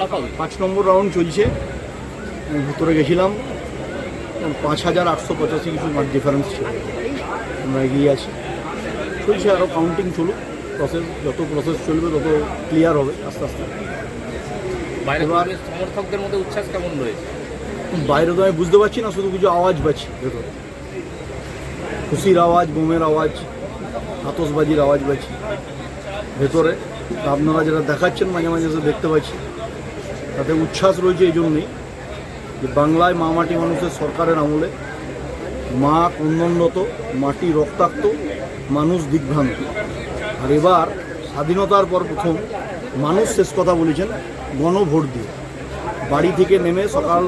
ফলাফল 5 নম্বর রাউন্ড চলছে, ভিতরে গেছিলাম 5885 কিছু মার্ক ডিফারেন্স ছিল, আমরা এগিয়ে আছি। চলছে, আরও কাউন্টিং চলুক, যত প্রসেস চলবে তত ক্লিয়ার হবে আস্তে আস্তে। বাইরে সমর্থকদের মধ্যে উচ্ছ্বাস কেমন রয়েছে? বাইরে তো আমি বুঝতে পারছি না, শুধু কিছু আওয়াজ পাচ্ছি ভেতরে, খুশির আওয়াজ, বোমের আওয়াজ, আতশবাজির আওয়াজ পাচ্ছি ভেতরে। আপনারা যেটা দেখাচ্ছেন মাঝে মাঝে এসে দেখতে পাচ্ছি, তাতে উচ্ছ্বাস রয়েছে এই জন্যেই যে বাংলায় মা মাটি মানুষের সরকারের আমলে মা ক্রন্দনরত, মাটি রক্তাক্ত, মানুষ দিগ্ভ্রান্ত। আর এবার স্বাধীনতার পর প্রথম মানুষ শেষ কথা বলেছেন গণভোট দিয়ে। বাড়ি থেকে নেমে সকাল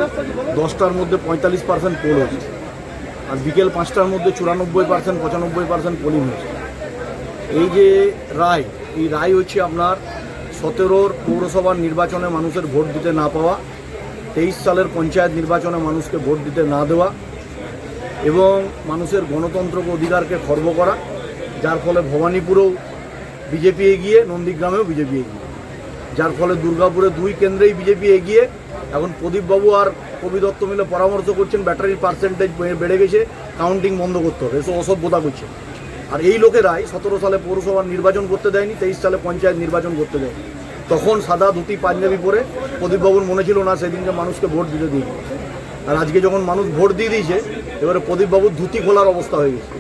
10টার মধ্যে 45% পোল হয়েছে, আর বিকেল 5টার মধ্যে 94%, 95% পোলিং হয়েছে। এই যে রায়, এই রায় হচ্ছে আপনার 17-র পৌরসভার নির্বাচনে মানুষের ভোট দিতে না পাওয়া, 23 সালের পঞ্চায়েত নির্বাচনে মানুষকে ভোট দিতে না দেওয়া এবং মানুষের গণতন্ত্রকে অধিকারকে খর্ব করা, যার ফলে ভবানীপুরেও বিজেপি এগিয়ে, নন্দীগ্রামেও বিজেপি এগিয়ে, যার ফলে দুর্গাপুরে 2 কেন্দ্রেই বিজেপি এগিয়ে। এখন প্রদীপবাবু আর কবি দত্ত মিলে পরামর্শ করছেন ব্যাটারির পার্সেন্টেজ বেড়ে গেছে, কাউন্টিং বন্ধ করতে হবে, এসব অসভ্যতা করছে। আর এই লোকেরাই 17 সালে পৌরসভার নির্বাচন করতে দেয়নি, 23 সালে পঞ্চায়েত নির্বাচন করতে দেয়নি। তখন সাদা ধুতি পাঞ্জাবি পরে প্রদীপবাবুর মনে ছিল না সেদিনকে মানুষকে ভোট দিতে দিই। আর আজকে যখন মানুষ ভোট দিয়ে দিয়েছে, এবারে প্রদীপবাবুর ধুতি খোলার অবস্থা হয়ে গেছে।